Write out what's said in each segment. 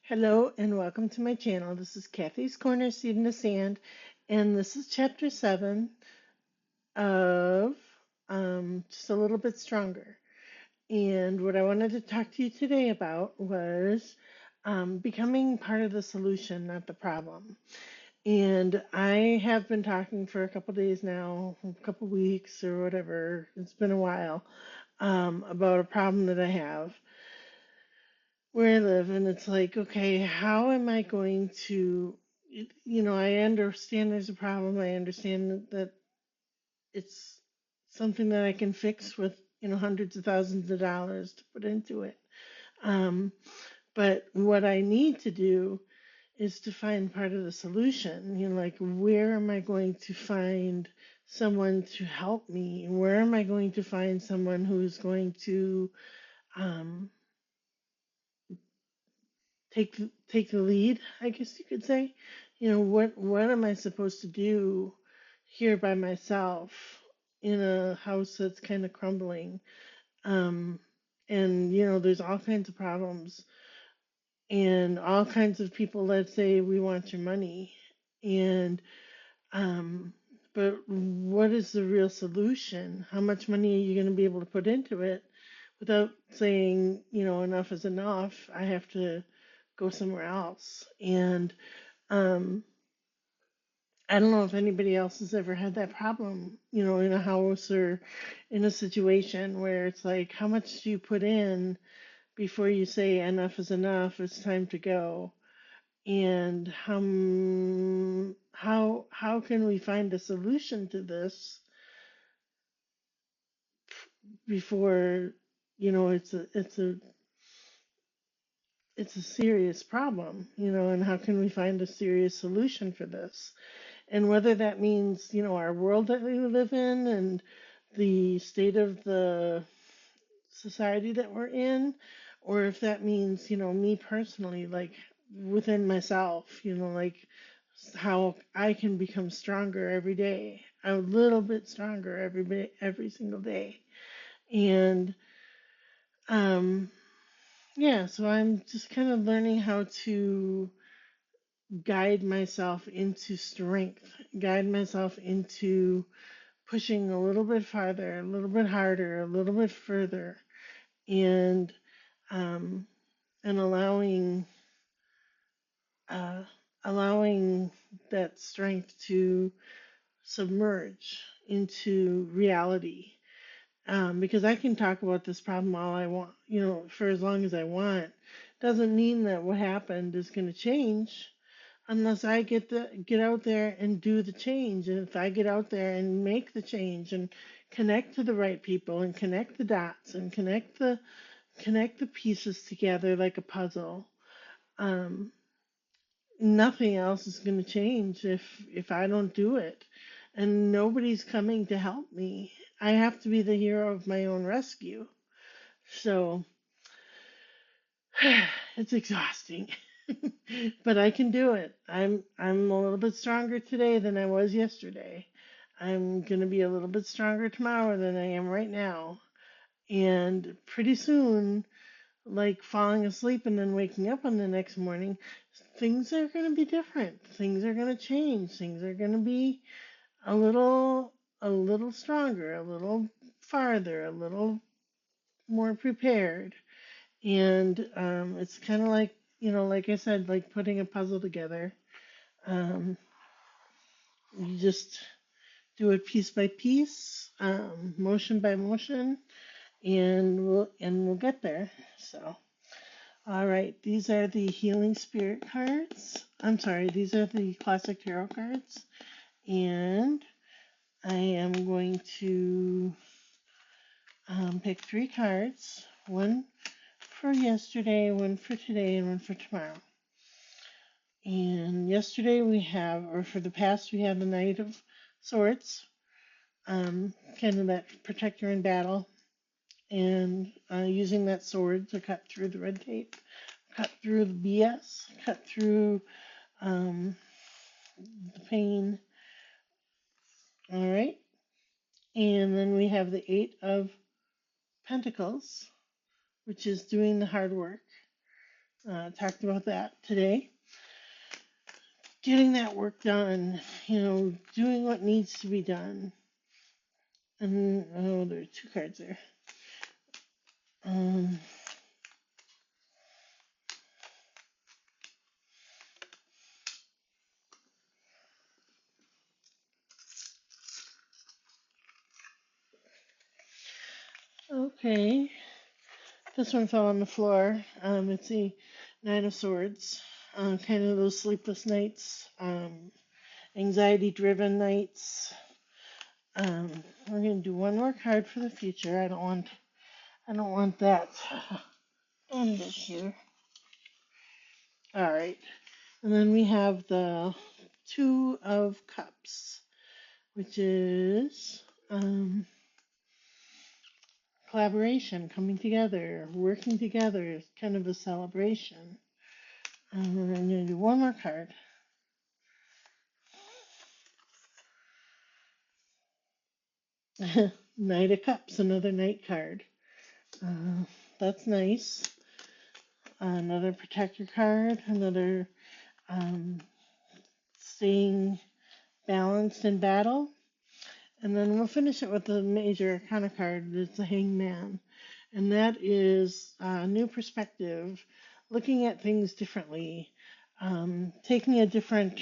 Hello and welcome to my channel. This is Kathy's Corner Seed in the Sand, and this is chapter 7 of Just a Little Bit Stronger. And what I wanted to talk to you today about was becoming part of the solution, not the problem. And I have been talking for a couple days now, a couple weeks or whatever, it's been a while, about a problem that I have where I live, and it's like, okay, how am I going to, I understand there's a problem. I understand that it's something that I can fix with, hundreds of thousands of dollars to put into it. Um, but what I need to do is to find part of the solution. Like, where am I going to find someone to help me? Where am I going to find someone who's going to, um, take the lead, I guess you could say. What am I supposed to do here by myself in a house that's kind of crumbling? Um, and there's all kinds of problems and all kinds of people that say we want your money. And um, but what is the real solution? How much money are you going to be able to put into it without saying, enough is enough? I have to go somewhere else. And um, I don't know if anybody else has ever had that problem, in a house or in a situation where it's like, how much do you put in before you say enough is enough, it's time to go? And how can we find a solution to this before, it's a serious problem, and how can we find a serious solution for this? And whether that means, our world that we live in and the state of the society that we're in, or if that means, me personally, like within myself, like how I can become stronger every day, a little bit stronger every single day. And um, yeah, so I'm just kind of learning how to guide myself into strength, guide myself into pushing a little bit farther, a little bit harder, a little bit further, and um, and uh, allowing that strength to submerge into reality. Because I can talk about this problem all I want, for as long as I want. Doesn't mean that what happened is going to change unless I get out there and do the change. And if I get out there and make the change and connect to the right people and connect the dots and connect the pieces together like a puzzle, um, nothing else is going to change if I don't do it. And nobody's coming to help me. I have to be the hero of my own rescue. So it's exhausting. But I can do it. I'm a little bit stronger today than I was yesterday. I'm going to be a little bit stronger tomorrow than I am right now. And pretty soon, like falling asleep and then waking up on the next morning, things are going to be different. Things are going to change. Things are going to be a little stronger, a little farther, a little more prepared. And it's kind of like, like I said, like putting a puzzle together. Um, you just do it piece by piece, motion by motion, and we'll get there. So, all right, these are the Healing Spirit cards. I'm sorry, these are the Classic Tarot cards, and I am going to pick three cards, one for yesterday, one for today, and one for tomorrow. And yesterday we have, or for the past, we have the Knight of Swords, kind of that protector in battle, and using that sword to cut through the red tape, cut through the BS, cut through um, the pain. All right. And then we have the Eight of Pentacles, which is doing the hard work. Talked about that today. Getting that work done, doing what needs to be done. And oh, there are two cards there. Um, okay, this one fell on the floor. It's the Nine of Swords. Kind of those sleepless nights, anxiety-driven nights. We're gonna do one more card for the future. I don't want that end this year. All right, and then we have the Two of Cups, which is collaboration, coming together, working together. It's kind of a celebration. We're going to do one more card. Knight of Cups, another knight card. That's nice. Another protector card, another um, staying balanced in battle. And then we'll finish it with the major arcana card. It's the Hangman. And that is a new perspective, looking at things differently, taking a different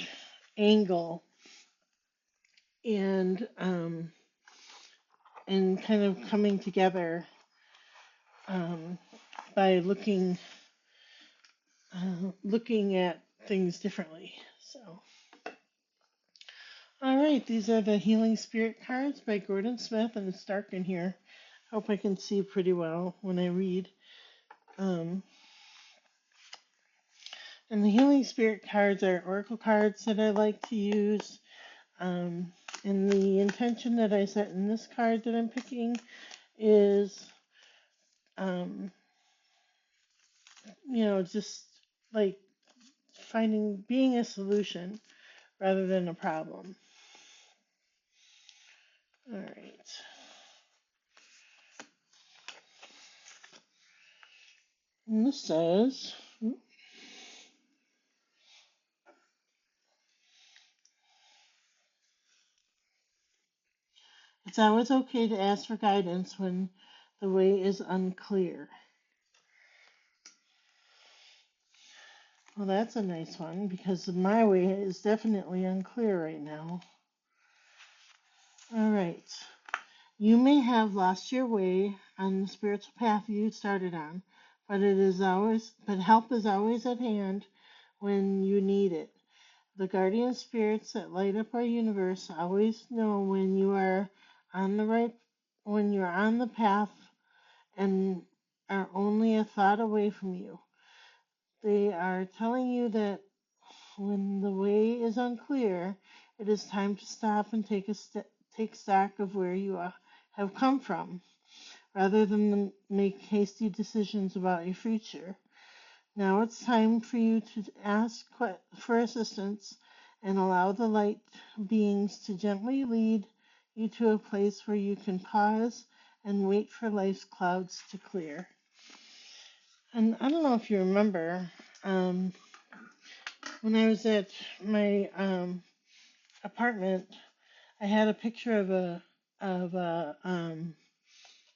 angle, and kind of coming together um, by looking at things differently. So, all right, these are the Healing Spirit cards by Gordon Smith, and it's dark in here. Hope I can see pretty well when I read. Um, and the Healing Spirit cards are oracle cards that I like to use. And the intention that I set in this card that I'm picking is, just like being a solution rather than a problem. All right. And this says, it's always okay to ask for guidance when the way is unclear. Well, that's a nice one because my way is definitely unclear right now. All right. You may have lost your way on the spiritual path you started on, but help is always at hand when you need it. The guardian spirits that light up our universe always know when you're on the path and are only a thought away from you. They are telling you that when the way is unclear, it is time to stop and take stock of where you have come from, rather than make hasty decisions about your future. Now it's time for you to ask for assistance and allow the light beings to gently lead you to a place where you can pause and wait for life's clouds to clear. And I don't know if you remember, um, when I was at my apartment, I had a picture of a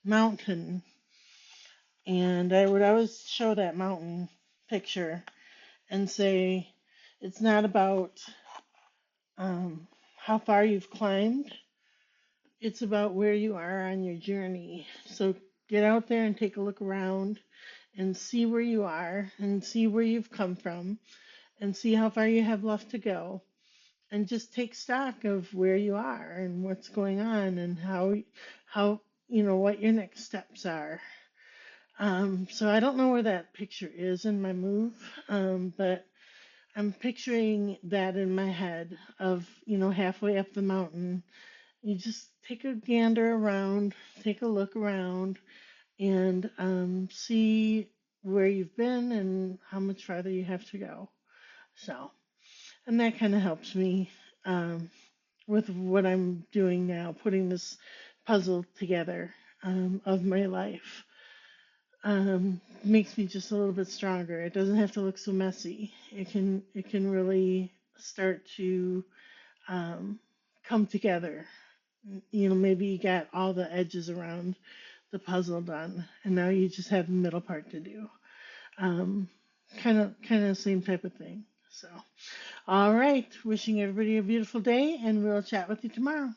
mountain, and I would always show that mountain picture and say, it's not about how far you've climbed, it's about where you are on your journey. So get out there and take a look around and see where you are and see where you've come from and see how far you have left to go. And just take stock of where you are and what's going on and how what your next steps are. So I don't know where that picture is in my move, but I'm picturing that in my head of, halfway up the mountain. You just take a gander around, take a look around, and see where you've been and how much farther you have to go. So, and that kind of helps me with what I'm doing now, putting this puzzle together of my life. makes me just a little bit stronger. It doesn't have to look so messy. It can really start to um, come together. Maybe you got all the edges around the puzzle done, and now you just have the middle part to do. Um, kind of same type of thing. So, all right, wishing everybody a beautiful day, and we'll chat with you tomorrow.